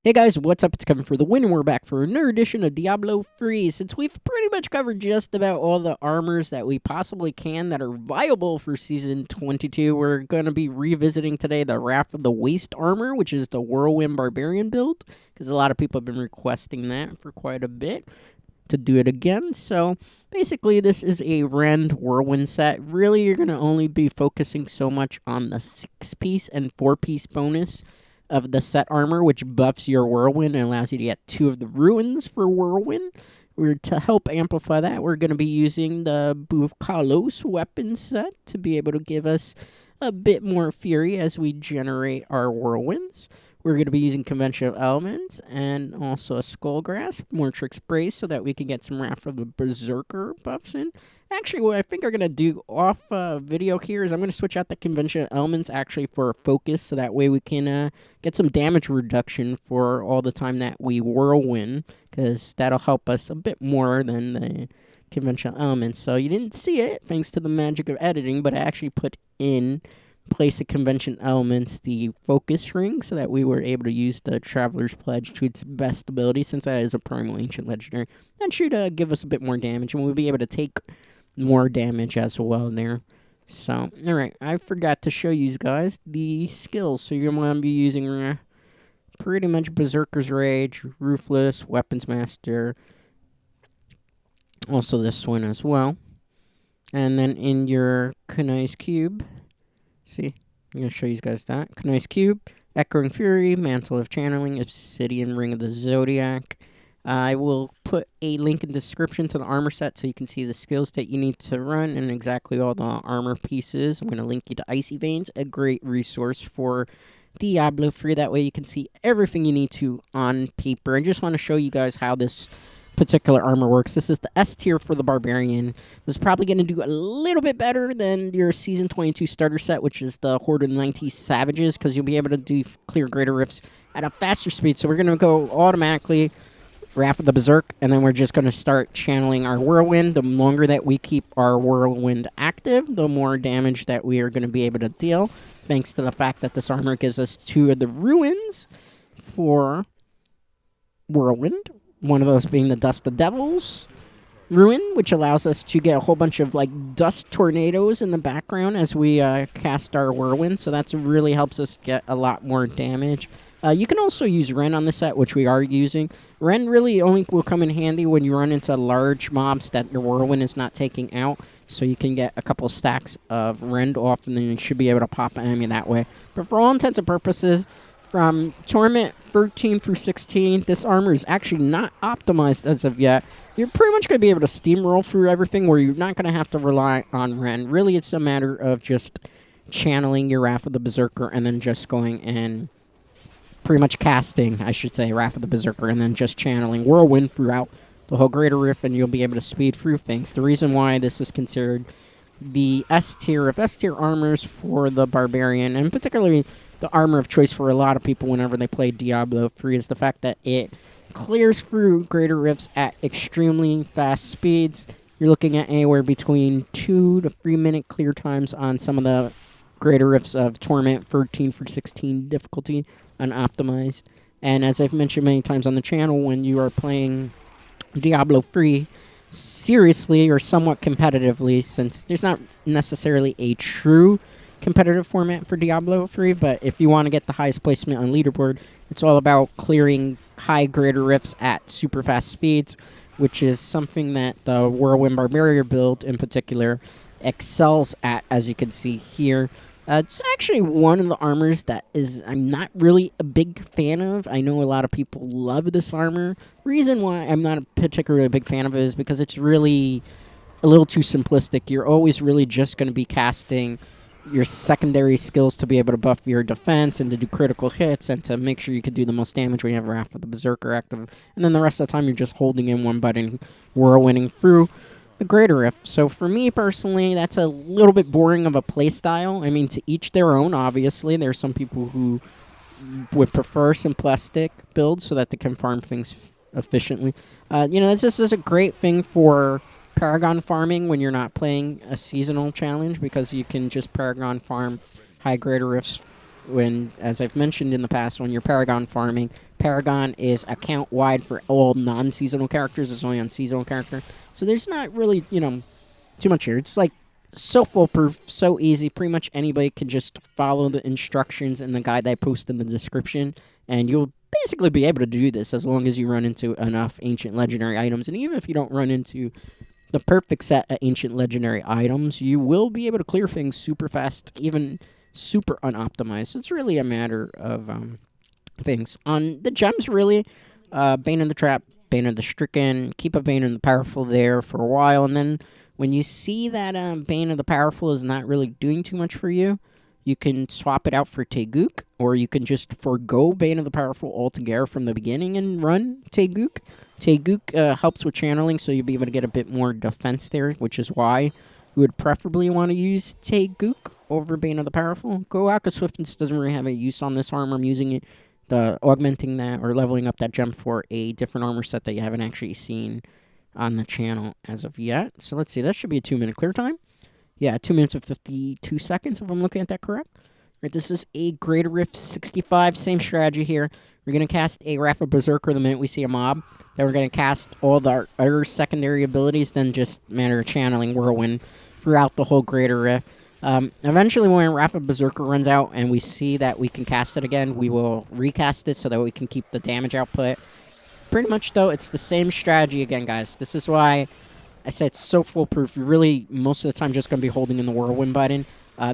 Hey guys, what's up? It's Kevin for the win, and we're back for another edition of Diablo 3. Since we've pretty much covered just about all the armors that we possibly can that are viable for Season 22, we're going to be revisiting today the Wrath of the Waste armor, which is the Whirlwind Barbarian build, because a lot of people have been requesting that for quite a bit to do it again. So basically this is a Rend Whirlwind set. Really, you're going to only be focusing so much on the 6-piece and 4-piece bonus of the set armor, which buffs your Whirlwind and allows you to get 2 of the ruins for Whirlwind. To help amplify that, we're going to be using the Bukalos weapon set to be able to give us a bit more fury as we generate our Whirlwinds. We're going to be using conventional elements and also a skull grasp, more trick sprays, so that we can get some Wrath of the Berserker buffs in. Actually, what I think I'm going to do off video here is I'm going to switch out the conventional elements actually for a focus, so that way we can get some damage reduction for all the time that we Whirlwind, because that'll help us a bit more than the conventional elements. So you didn't see it thanks to the magic of editing, but I actually put in place of convention elements the focus ring, so that we were able to use the Traveler's Pledge to its best ability, since that is a primal ancient legendary. That should give us a bit more damage, and we'll be able to take more damage as well there. So, alright, I forgot to show you guys the skills. So you're going to be using pretty much Berserker's Rage, Ruthless, Weapons Master, also this one as well. And then in your Kunai's Cube, see, I'm going to show you guys that. Kunai's Cube, Echoing Fury, Mantle of Channeling, Obsidian Ring of the Zodiac. I will put a link in the description to the armor set so you can see the skills that you need to run and exactly all the armor pieces. I'm going to link you to Icy Veins, a great resource for Diablo 3. That way you can see everything you need to on paper. I just want to show you guys how this particular armor works. This is the S tier for the Barbarian. This is probably going to do a little bit better than your Season 22 starter set, which is the Horde of 90 Savages, because you'll be able to clear greater rifts at a faster speed. So we're going to go automatically Wrath of the Berserk, and then we're just going to start channeling our Whirlwind. The longer that we keep our Whirlwind active, the more damage that we are going to be able to deal, thanks to the fact that this armor gives us 2 of the ruins for Whirlwind. One of those being the Dust of Devils ruin, which allows us to get a whole bunch of like dust tornadoes in the background as we cast our Whirlwind. So that really helps us get a lot more damage. You can also use Rend on the set, which we are using. Rend really only will come in handy when you run into large mobs that your Whirlwind is not taking out. So you can get a couple stacks of Rend off, and then you should be able to pop an enemy that way. But for all intents and purposes, from Torment 13 through 16, this armor is actually not optimized as of yet. You're pretty much going to be able to steamroll through everything where you're not going to have to rely on Rend. Really, it's a matter of just channeling your Wrath of the Berserker and then just going and pretty much casting, I should say, Wrath of the Berserker, and then just channeling Whirlwind throughout the whole Greater Rift, and you'll be able to speed through things. The reason why this is considered the S tier of S tier armors for the Barbarian, and particularly the armor of choice for a lot of people whenever they play Diablo 3, is the fact that it clears through Greater Rifts at extremely fast speeds. You're looking at anywhere between 2 to 3 minute clear times on some of the Greater Rifts of Torment 13 through 16 difficulty, unoptimized. And as I've mentioned many times on the channel, when you are playing Diablo 3 seriously or somewhat competitively, since there's not necessarily a true competitive format for Diablo 3, but if you want to get the highest placement on leaderboard, it's all about clearing high Greater Rifts at super fast speeds, which is something that the Whirlwind Barbarian build in particular excels at, as you can see here. It's actually one of the armors that I'm not really a big fan of. I know a lot of people love this armor. Reason why I'm not a particularly big fan of it is because it's really a little too simplistic. You're always really just going to be casting your secondary skills to be able to buff your defense and to do critical hits and to make sure you can do the most damage when you have Wrath of the Berserker active. And then the rest of the time you're just holding in one button, whirlwinding through the Greater Rift. So for me personally, that's a little bit boring of a playstyle. I mean, to each their own, obviously. There's some people who would prefer simplistic builds so that they can farm things efficiently. This is a great thing for Paragon farming when you're not playing a seasonal challenge, because you can just Paragon farm high Greater Rifts when, as I've mentioned in the past, when you're Paragon farming, Paragon is account-wide for all non-seasonal characters. It's only on seasonal character. So there's not really, too much here. It's like so foolproof, so easy. Pretty much anybody can just follow the instructions in the guide that I post in the description, and you'll basically be able to do this as long as you run into enough ancient legendary items. And even if you don't run into the perfect set of ancient legendary items, you will be able to clear things super fast, even super unoptimized. So it's really a matter of things. On the gems, really, Bane of the Trap, Bane of the Stricken, keep a Bane of the Powerful there for a while, and then when you see that Bane of the Powerful is not really doing too much for you, you can swap it out for Taeguk, or you can just forgo Bane of the Powerful altogether from the beginning and run Taeguk. Taeguk helps with channeling, so you'll be able to get a bit more defense there, which is why you would preferably want to use Taeguk over Bane of the Powerful. Goaka Swiftness doesn't really have a use on this armor. I'm using it, augmenting that or leveling up that gem for a different armor set that you haven't actually seen on the channel as of yet. So let's see, that should be a 2-minute clear time. Yeah, 2 minutes and 52 seconds, if I'm looking at that correct. Right, this is a Greater Rift 65, same strategy here. We're going to cast a Wrath of Berserker the minute we see a mob. Then we're going to cast all the other secondary abilities, then just matter of channeling Whirlwind throughout the whole Greater Rift. Eventually, when Wrath of Berserker runs out and we see that we can cast it again, we will recast it so that we can keep the damage output. Pretty much, though, it's the same strategy again, guys. This is why I said it's so foolproof. You're really, most of the time, just going to be holding in the Whirlwind button.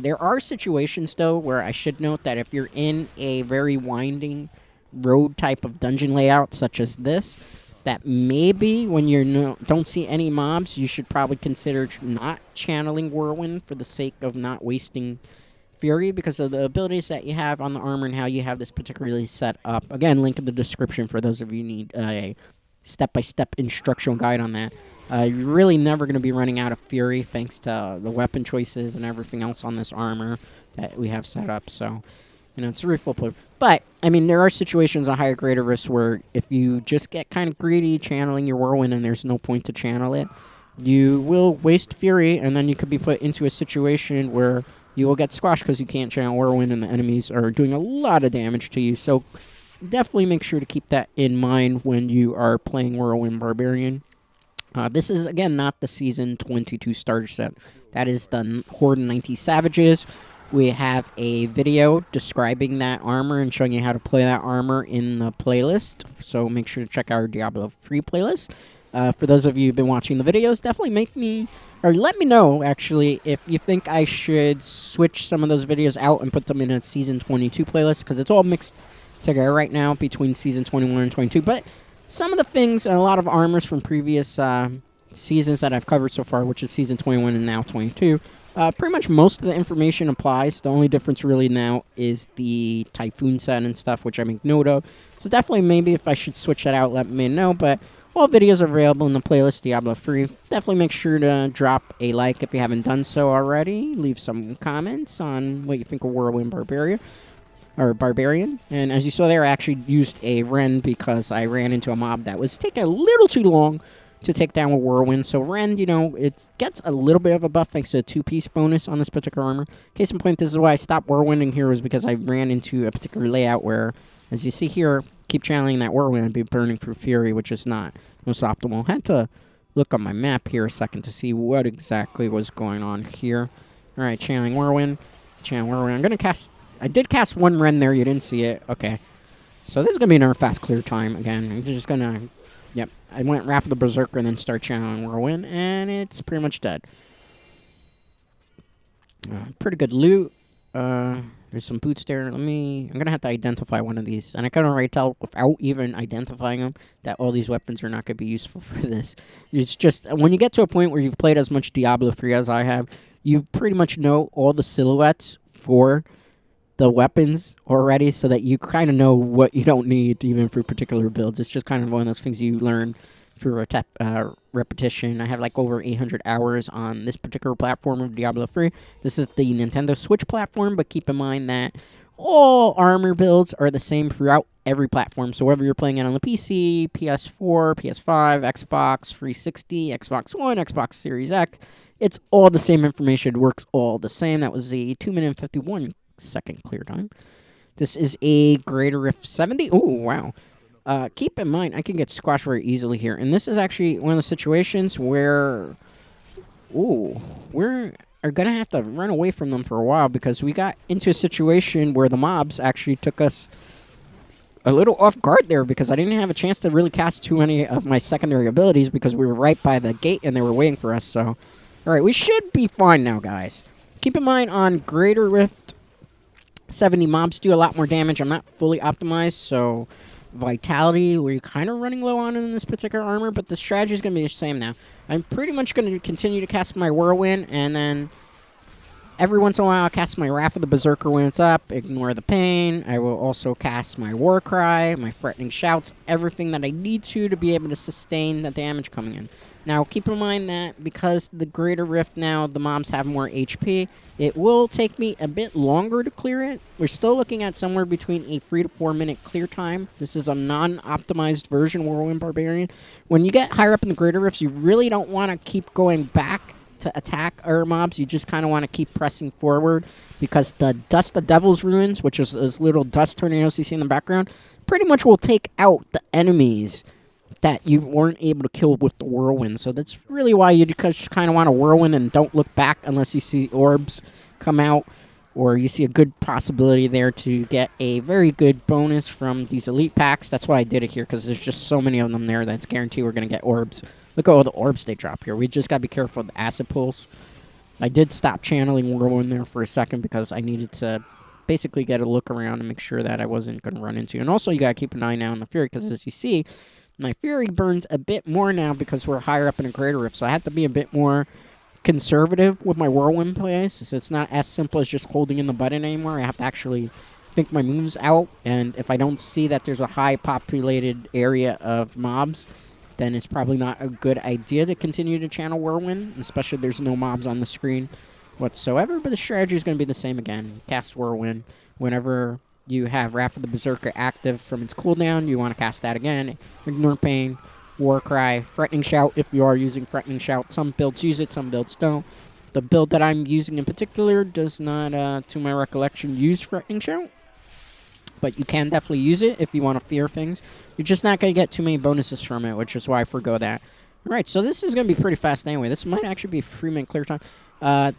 There are situations, though, where I should note that if you're in a very winding road type of dungeon layout, such as this, that maybe when you don't see any mobs, you should probably consider not channeling Whirlwind for the sake of not wasting Fury, because of the abilities that you have on the armor and how you have this particularly set up. Again, link in the description for those of you who need a step-by-step instructional guide on that. You're really never going to be running out of Fury thanks to the weapon choices and everything else on this armor that we have set up. So, it's really foolproof. But, I mean, there are situations on higher greater risk where if you just get kind of greedy channeling your Whirlwind and there's no point to channel it, you will waste Fury, and then you could be put into a situation where you will get squashed because you can't channel Whirlwind and the enemies are doing a lot of damage to you. So definitely make sure to keep that in mind when you are playing Whirlwind Barbarian. This is, again, not the Season 22 starter set. That is the Horde 90 Savages. We have a video describing that armor and showing you how to play that armor in the playlist. So make sure to check out our Diablo III playlist. For those of you who've been watching the videos, definitely let me know, actually, if you think I should switch some of those videos out and put them in a Season 22 playlist, because it's all mixed together right now between Season 21 and 22. But some of the things, and a lot of armors from previous seasons that I've covered so far, which is Season 21 and now 22, pretty much most of the information applies. The only difference really now is the Typhoon set and stuff, which I make note of. So definitely maybe if I should switch that out, let me know. But all videos are available in the playlist Diablo III. Definitely make sure to drop a like if you haven't done so already. Leave some comments on what you think of Whirlwind Barbarian. And as you saw there, I actually used a Rend because I ran into a mob that was taking a little too long to take down with Whirlwind. So Rend, it gets a little bit of a buff thanks to a 2-piece bonus on this particular armor. Case in point, this is why I stopped Whirlwinding here, was because I ran into a particular layout where, as you see here, keep channeling that Whirlwind and be burning through Fury, which is not most optimal. Had to look on my map here a second to see what exactly was going on here. All right, channeling Whirlwind. I'm going to cast... I did cast one Rend there. You didn't see it. Okay. So this is going to be another fast clear time again. I'm just going to... Yep. I went Wrath of the Berserker and then start channeling Whirlwind, and it's pretty much dead. Pretty good loot. There's some boots there. I'm going to have to identify one of these. And I can already tell without even identifying them that all these weapons are not going to be useful for this. It's just, when you get to a point where you've played as much Diablo 3 as I have, you pretty much know all the silhouettes for the weapons already, so that you kind of know what you don't need even for particular builds. It's just kind of one of those things you learn through repetition. I have like over 800 hours on this particular platform of Diablo 3. This is the Nintendo Switch platform, but keep in mind that all armor builds are the same throughout every platform. So whether you're playing it on the PC, PS4, PS5, Xbox 360, Xbox One, Xbox Series X, it's all the same information. It works all the same. That was a 2-minute and 51-second clear time. This is a Greater Rift 70. Oh, wow. Keep in mind, I can get squashed very easily here. And this is actually one of the situations where... Ooh, we're going to have to run away from them for a while because we got into a situation where the mobs actually took us a little off guard there because I didn't have a chance to really cast too many of my secondary abilities because we were right by the gate and they were waiting for us. So, all right, we should be fine now, guys. Keep in mind on Greater Rift, 70 mobs do a lot more damage. I'm not fully optimized, so Vitality, we're kind of running low on in this particular armor, but the strategy is going to be the same now. I'm pretty much going to continue to cast my Whirlwind, and then every once in a while I'll cast my Wrath of the Berserker when it's up, ignore the pain. I will also cast my War Cry, my Threatening Shouts, everything that I need to be able to sustain the damage coming in. Now, keep in mind that because the Greater Rift now, the mobs have more HP, it will take me a bit longer to clear it. We're still looking at somewhere between a 3 to 4 minute clear time. This is a non-optimized version, Whirlwind Barbarian. When you get higher up in the Greater Rifts, you really don't want to keep going back to attack our mobs. You just kind of want to keep pressing forward because the Dust of Devil's Ruins, which is those little dust tornadoes you see in the background, pretty much will take out the enemies that you weren't able to kill with the Whirlwind. So that's really why you just kind of want to Whirlwind and don't look back unless you see orbs come out or you see a good possibility there to get a very good bonus from these elite packs. That's why I did it here, because there's just so many of them there that's guaranteed we're going to get orbs. Look at all the orbs they drop here. We just got to be careful of the acid pulls. I did stop channeling Whirlwind there for a second because I needed to basically get a look around and make sure that I wasn't going to run into. And also you got to keep an eye now on the Fury, because as you see, my Fury burns a bit more now because we're higher up in a Greater Rift, so I have to be a bit more conservative with my Whirlwind plays. So it's not as simple as just holding in the button anymore. I have to actually think my moves out, and if I don't see that there's a high populated area of mobs, then it's probably not a good idea to continue to channel Whirlwind, especially if there's no mobs on the screen whatsoever. But the strategy is going to be the same again. Cast Whirlwind whenever you have Wrath of the Berserker active from its cooldown. You want to cast that again. Ignore Pain, War Cry, Threatening Shout if you are using Threatening Shout. Some builds use it, some builds don't. The build that I'm using in particular does not, to my recollection, use Threatening Shout. But you can definitely use it if you want to fear things. You're just not going to get too many bonuses from it, which is why I forgo that. Alright, so this is going to be pretty fast anyway. This might actually be a 3-minute clear time.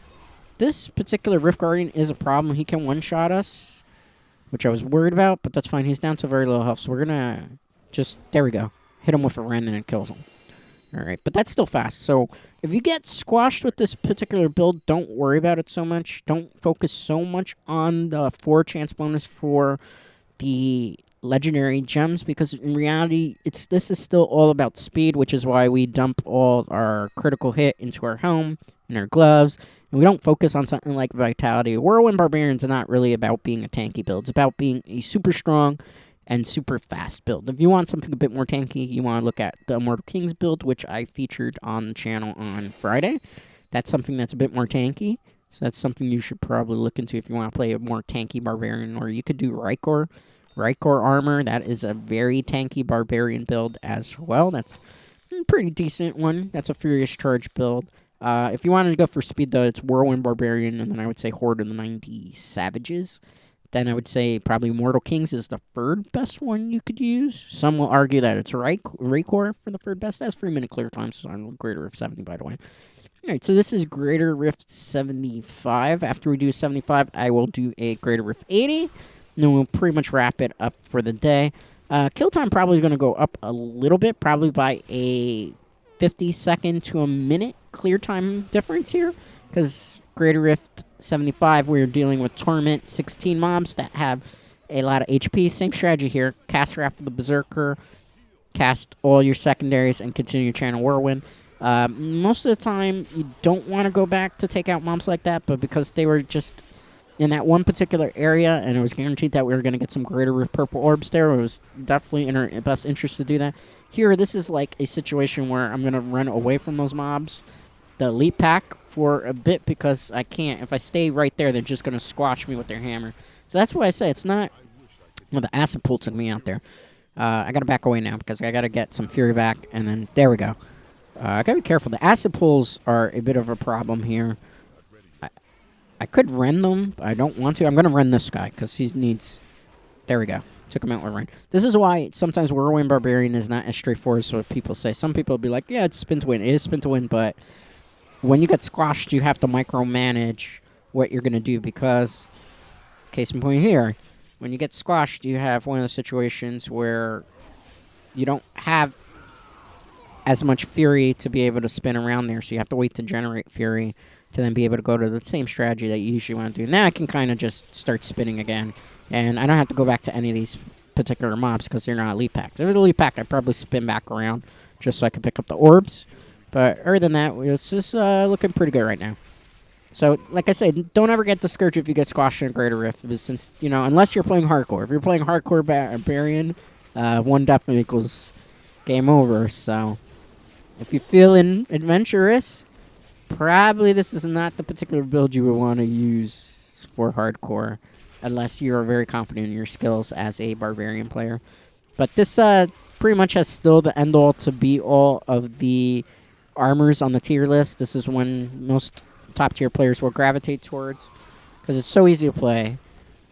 This particular Rift Guardian is a problem. He can one-shot us, which I was worried about, but that's fine. He's down to very low health, so we're going to just, there we go, hit him with a Rend and it kills him. Alright, but that's still fast. So if you get squashed with this particular build, don't worry about it so much. Don't focus so much on the 4 chance bonus for the legendary gems, because in reality, this is still all about speed, which is why we dump all our critical hit into our helm and our gloves, and we don't focus on something like Vitality. Whirlwind Barbarians are not really about being a tanky build. It's about being a super strong and super fast build. If you want something a bit more tanky, you want to look at the Immortal Kings build, which I featured on the channel on Friday. That's something that's a bit more tanky, so that's something you should probably look into if you want to play a more tanky Barbarian, or you could do Rykor. Rykor armor, that is a very tanky Barbarian build as well. That's a pretty decent one. That's a Furious Charge build. If you wanted to go for speed, though, it's Whirlwind Barbarian, and then I would say Horde of the 90 Savages. Then I would say probably Immortal Kings is the third best one you could use. Some will argue that it's Rykor for the third best. That's 3-minute clear time, so I'm Greater Rift 70, by the way. Alright, so this is Greater Rift 75. After we do 75, I will do a Greater Rift 80. And then we'll pretty much wrap it up for the day. Kill time probably going to go up a little bit, probably by a 50-second to a minute clear time difference here, because Greater Rift 75, we're dealing with Torment 16 mobs that have a lot of HP. Same strategy here. Cast Wrath of the Berserker, cast all your secondaries, and continue your channel Whirlwind. Most of the time, you don't want to go back to take out mobs like that, but because they were just in that one particular area, and it was guaranteed that we were going to get some Greater Rift purple orbs there, it was definitely in our best interest to do that. Here, this is like a situation where I'm going to run away from those mobs, the elite pack, for a bit, because I can't. If I stay right there, they're just going to squash me with their hammer. So that's why I say it's not... Well, the acid pool took me out there. I got to back away now, because I got to get some Fury back, and then there we go. I got to be careful. The acid pools are a bit of a problem here. I could rend them, but I don't want to. I'm going to rend this guy, because he needs... There we go. took him out with Rend. This is why sometimes Whirlwind Barbarian is not as straightforward as what people say. Some people will be like, yeah, it's spin to win. It is spin to win, but when you get squashed, you have to micromanage what you're going to do because, case in point here, when you get squashed, you have one of those situations where you don't have as much fury to be able to spin around there, so you have to wait to generate fury to then be able to go to the same strategy that you usually want to do. Now I can kind of just start spinning again, and I don't have to go back to any of these particular mobs because they're not elite packed. If it was elite packed, I'd probably spin back around just so I can pick up the orbs. But other than that, it's just looking pretty good right now. So, like I said, don't ever get discouraged if you get squashed in a Greater Rift, since, you know, unless you're playing hardcore. If you're playing hardcore Barbarian, one definitely equals game over. So, if you're feeling adventurous, probably this is not the particular build you would want to use for hardcore, unless you're very confident in your skills as a Barbarian player. But this pretty much has still the end-all to be-all of the armors on the tier list. This is one most top-tier players will gravitate towards because it's so easy to play.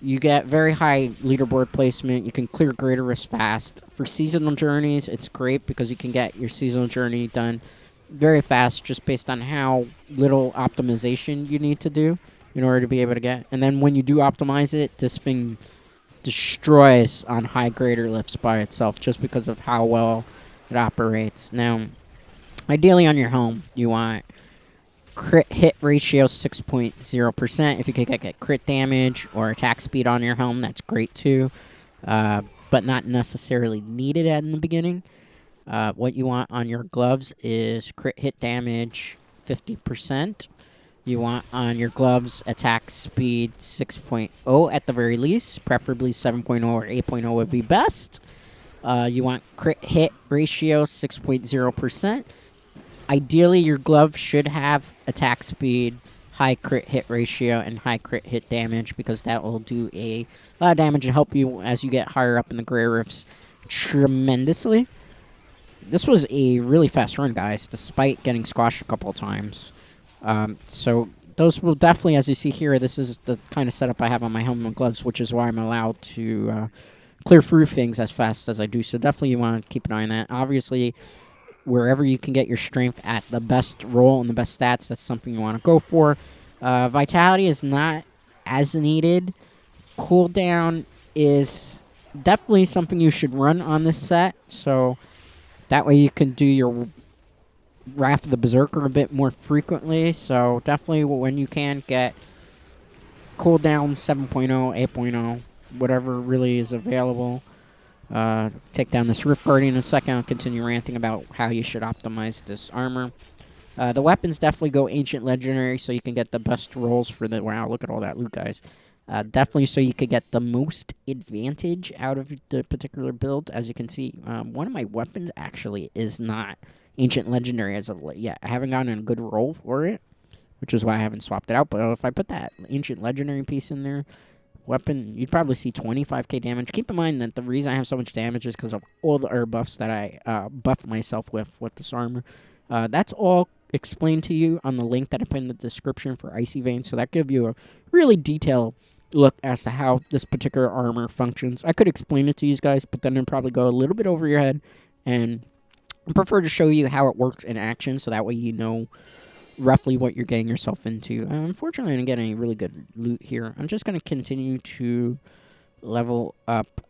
You get very high leaderboard placement. You can clear greater risks fast. For seasonal journeys, it's great because you can get your seasonal journey done very fast just based on how little optimization you need to do in order to be able to get. And then when you do optimize it, this thing destroys on high greater lifts by itself just because of how well it operates. Now, ideally on your home, you want crit hit ratio 6.0%. If you could get crit damage or attack speed on your helm, that's great too, but not necessarily needed in the beginning. What you want on your gloves is crit hit damage 50%. You want on your gloves attack speed 6.0 at the very least, preferably 7.0 or 8.0 would be best. You want crit hit ratio 6.0%. Ideally, your glove should have attack speed, high crit hit ratio, and high crit hit damage because that will do a lot of damage and help you as you get higher up in the Grey Rifts tremendously. This was a really fast run, guys, despite getting squashed a couple of times. So those will definitely, as you see here, this is the kind of setup I have on my helmet and gloves, which is why I'm allowed to clear through things as fast as I do. So definitely you want to keep an eye on that. Obviously, wherever you can get your strength at the best roll and the best stats, that's something you want to go for. Vitality is not as needed. Cooldown is definitely something you should run on this set, so that way you can do your Wrath of the Berserker a bit more frequently. So definitely when you can get cooldown 7.0, 8.0, whatever really is available. Take down this Rift Guardian in a second. I'll continue ranting about how you should optimize this armor. The weapons definitely go Ancient Legendary so you can get the best rolls for the... Wow, look at all that loot, guys. Definitely so you could get the most advantage out of the particular build. As you can see, one of my weapons actually is not Ancient Legendary as of late yet. I haven't gotten a good roll for it, which is why I haven't swapped it out. But if I put that Ancient Legendary piece in there, weapon, you'd probably see 25k damage. Keep in mind that the reason I have so much damage is because of all the herb buffs that I buff myself with this armor. That's all explained to you on the link that I put in the description for Icy Vein, so that gives you a really detailed look as to how this particular armor functions. I could explain it to you guys, but then it'd probably go a little bit over your head, and I prefer to show you how it works in action, so that way you know roughly what you're getting yourself into. Unfortunately, I didn't get any really good loot here. I'm just going to continue to level up.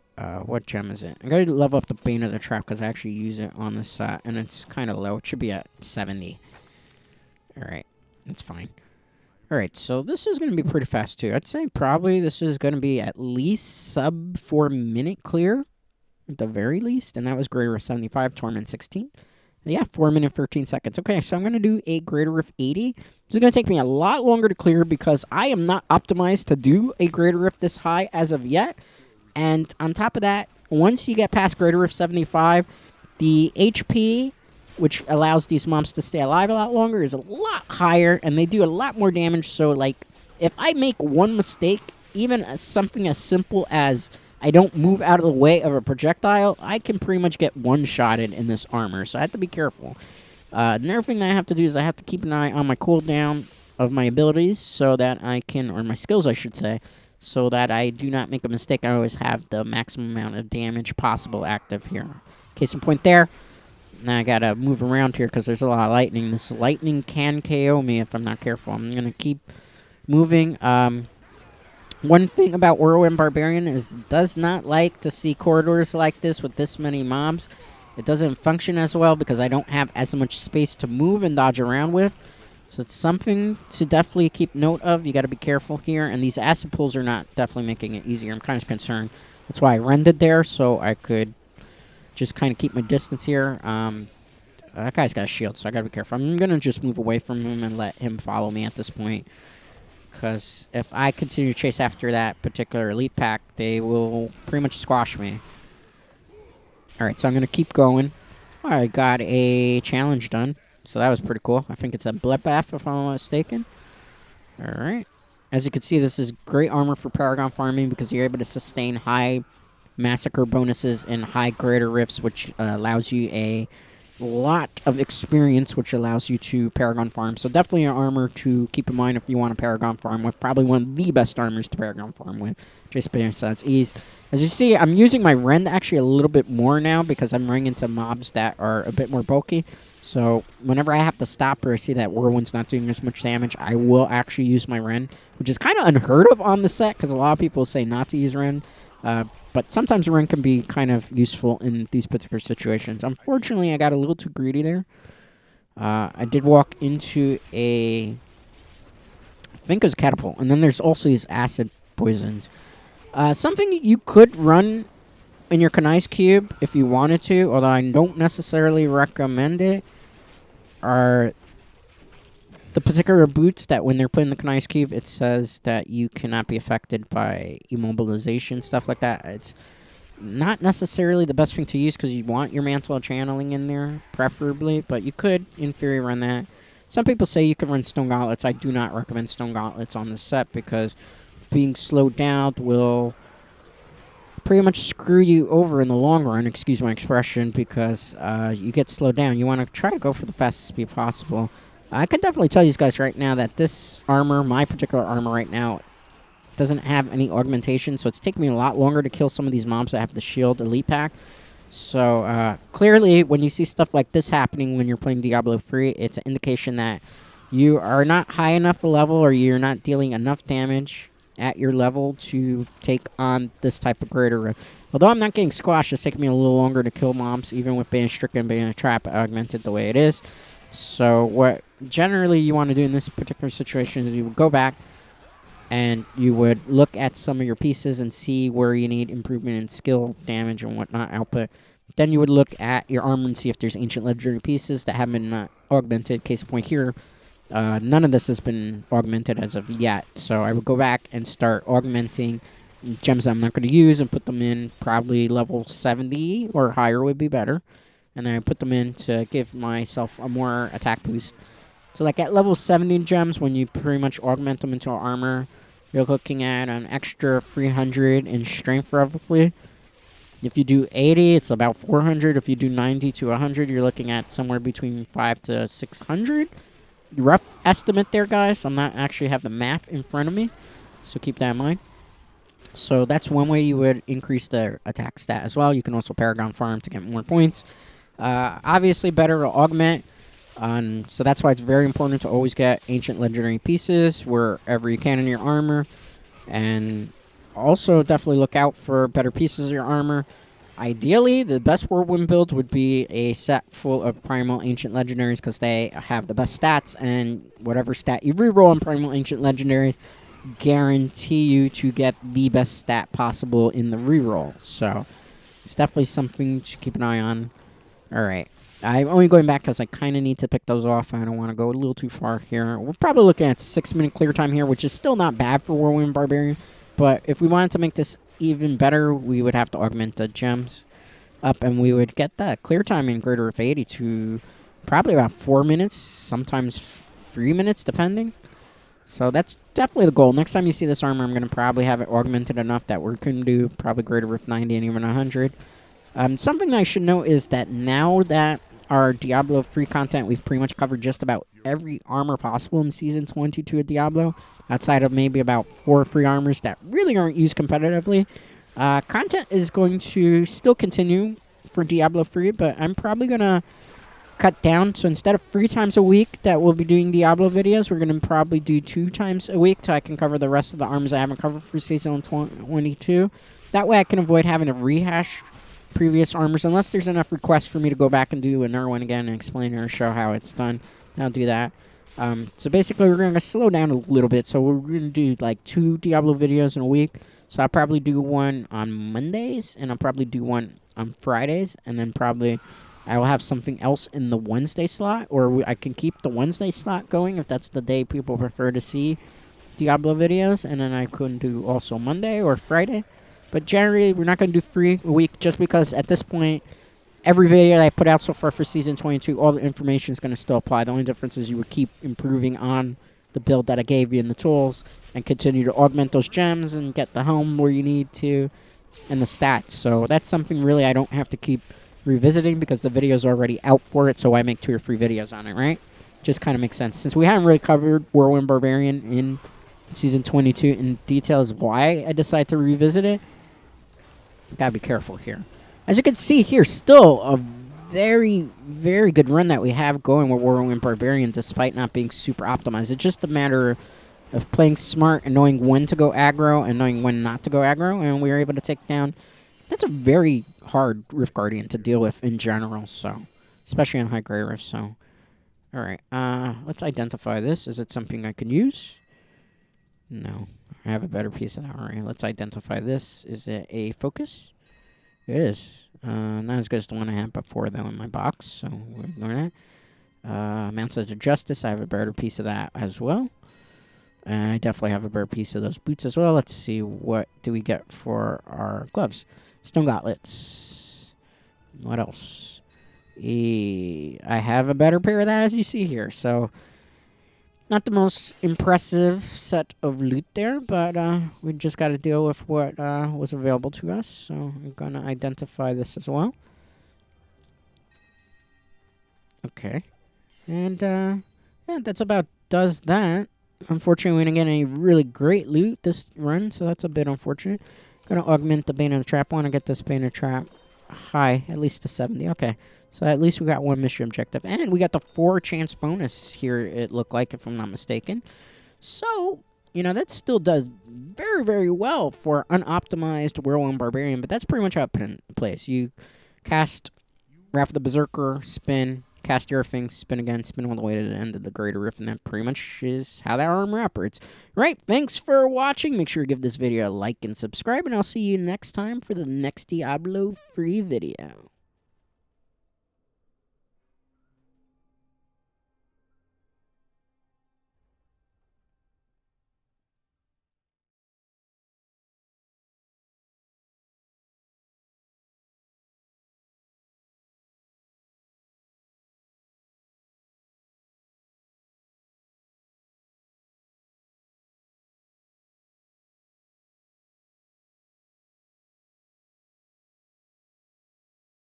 What gem is it? I'm going to level up the Bane of the Trap because I actually use it on the set, and it's kind of low. It should be at 70. Alright, that's fine. Alright, so this is going to be pretty fast, too. I'd say probably this is going to be at least sub 4 minute clear, at the very least, and that was Greater Rift 75, Torment 16. Yeah, 4 minutes, 13 seconds. Okay, so I'm going to do a Greater Rift 80. This is going to take me a lot longer to clear because I am not optimized to do a Greater Rift this high as of yet. And on top of that, once you get past Greater Rift 75, the HP, which allows these mobs to stay alive a lot longer, is a lot higher, and they do a lot more damage. So, like, if I make one mistake, even something as simple as I don't move out of the way of a projectile, I can pretty much get one-shotted in this armor, so I have to be careful. Another thing that I have to do is I have to keep an eye on my cooldown of my abilities so that I can, or my skills, I should say, so that I do not make a mistake. I always have the maximum amount of damage possible active here. Case in point there. Now I gotta move around here because there's a lot of lightning. This lightning can KO me if I'm not careful. I'm gonna keep moving. One thing about Whirlwind Barbarian is it does not like to see corridors like this with this many mobs. It doesn't function as well because I don't have as much space to move and dodge around with. So it's something to definitely keep note of. You got to be careful here. And these acid pools are not definitely making it easier. I'm kind of concerned. That's why I rended there, so I could just kind of keep my distance here. That guy's got a shield, so I got to be careful. I'm going to just move away from him and let him follow me at this point. Because if I continue to chase after that particular elite pack, they will pretty much squash me. Alright, so I'm going to keep going. I got a challenge done. So that was pretty cool. I think it's a bloodbath, if I'm not mistaken. Alright. As you can see, this is great armor for Paragon farming because you're able to sustain high massacre bonuses and high greater rifts, which allows you a lot of experience, which allows you to Paragon farm. So definitely an armor to keep in mind if you want to Paragon farm with. Probably one of the best armors to Paragon farm with, just besides ease. As you see, I'm using my Rend actually a little bit more now because I'm running into mobs that are a bit more bulky. So whenever I have to stop or I see that Whirlwind's not doing as much damage, I will actually use my Rend, which is kind of unheard of on the set because a lot of people say not to use Rend. But sometimes Rend can be kind of useful in these particular situations. Unfortunately, I got a little too greedy there. I did walk into I think it was catapult. And then there's also these acid poisons. Something you could run in your Kanai's Cube if you wanted to, although I don't necessarily recommend it, are the particular boots that when they're put in the Kanai's Cube, it says that you cannot be affected by immobilization, stuff like that. It's not necessarily the best thing to use because you want your mantle of channeling in there, preferably, but you could, in theory, run that. Some people say you can run stone gauntlets. I do not recommend stone gauntlets on this set because being slowed down will pretty much screw you over in the long run, excuse my expression, because you get slowed down. You want to try to go for the fastest speed possible. I can definitely tell you guys right now that this armor, my particular armor right now, doesn't have any augmentation, so it's taking me a lot longer to kill some of these mobs that have the shield elite pack. So clearly, when you see stuff like this happening when you're playing Diablo 3, it's an indication that you are not high enough a level or you're not dealing enough damage at your level to take on this type of greater rift. Although I'm not getting squashed, it's taking me a little longer to kill mobs, even with being stricken and being a trap augmented the way it is. So what generally you want to do in this particular situation is you would go back and you would look at some of your pieces and see where you need improvement in skill, damage, and whatnot output. Then you would look at your armor and see if there's ancient legendary pieces that haven't been augmented. Case in point here, none of this has been augmented as of yet. So I would go back and start augmenting gems that I'm not going to use and put them in probably level 70 or higher would be better. And then I put them in to give myself a more attack boost. So like at level 70 gems, when you pretty much augment them into armor, you're looking at an extra 300 in strength roughly. If you do 80, it's about 400. If you do 90 to 100, you're looking at somewhere between 500 to 600. Rough estimate there, guys. I'm not actually have the math in front of me, so keep that in mind. So that's one way you would increase the attack stat as well. You can also Paragon farm to get more points. Obviously, better to augment. So that's why it's very important to always get ancient legendary pieces wherever you can in your armor. And also definitely look out for better pieces of your armor. Ideally, the best Whirlwind build would be a set full of Primal Ancient Legendaries because they have the best stats, and whatever stat you reroll on Primal Ancient Legendaries guarantee you to get the best stat possible in the reroll. So it's definitely something to keep an eye on. Alright, I'm only going back because I kind of need to pick those off. I don't want to go a little too far here. We're probably looking at 6-minute clear time here, which is still not bad for Whirlwind Barbarian. But if we wanted to make this even better, we would have to augment the gems up, and we would get that clear time in greater of 80 to probably about 4 minutes, sometimes 3 minutes, depending. So that's definitely the goal. Next time you see this armor, I'm going to probably have it augmented enough that we can do probably greater of 90 and even 100. Something I should note is that now that our Diablo 3 content we've pretty much covered just about every armor possible in Season 22 of Diablo, outside of maybe about 4 free armors that really aren't used competitively. Content is going to still continue for Diablo 3, but I'm probably going to cut down. So instead of 3 times a week that we'll be doing Diablo videos, we're going to probably do 2 times a week so I can cover the rest of the armors I haven't covered for Season 22. That way I can avoid having to rehash previous armors, unless there's enough requests for me to go back and do another one again and explain or show how it's done. I'll do that. So basically, we're going to slow down a little bit. So we're going to do like 2 Diablo videos in a week. So I'll probably do one on Mondays, and I'll probably do one on Fridays, and then probably I will have something else in the Wednesday slot, or I can keep the Wednesday slot going if that's the day people prefer to see Diablo videos, and then I could do also Monday or Friday. But generally, we're not going to do 3 a week just because at this point, every video that I put out so far for Season 22, all the information is going to still apply. The only difference is you would keep improving on the build that I gave you in the tools and continue to augment those gems and get the helm where you need to and the stats. So that's something really I don't have to keep revisiting because the video's already out for it, so I make 2 or 3 videos on it, right? Just kind of makes sense. Since we haven't really covered Whirlwind Barbarian in Season 22 in details why I decided to revisit it, gotta be careful here. As you can see here, still a very, very good run that we have going with Whirlwind Barbarian despite not being super optimized. It's just a matter of playing smart and knowing when to go aggro and knowing when not to go aggro, and we were able to take down... That's a very hard Rift Guardian to deal with in general, so... Especially on high grade Rift, so... Alright, let's identify this. Is it something I can use? No. I have a better piece of that already. Let's identify this. Is it a focus? It is. Not as good as the one I had before, though, in my box, so we'll ignore that. Mounted to Justice, I have a better piece of that as well. I definitely have a better piece of those boots as well. Let's see, what do we get for our gloves? Stone gauntlets. What else? I have a better pair of that, as you see here, so... Not the most impressive set of loot there, but we just got to deal with what was available to us. So I'm going to identify this as well. Okay. And yeah, that's about does that. Unfortunately, we didn't get any really great loot this run, so that's a bit unfortunate. Going to augment the Bane of the Trap. I want to get this Bane of the Trap high, at least to 70. Okay. So at least we got 1 mission objective. And we got the 4 chance bonus here, it looked like, if I'm not mistaken. So, you know, that still does very, very well for unoptimized Whirlwind Barbarian. But that's pretty much how it plays. You cast Wrath of the Berserker, spin, cast your things, spin again, spin all the way to the end of the Greater Rift. And that pretty much is how that armor operates. Right, thanks for watching. Make sure to give this video a like and subscribe. And I'll see you next time for the next Diablo 3 video.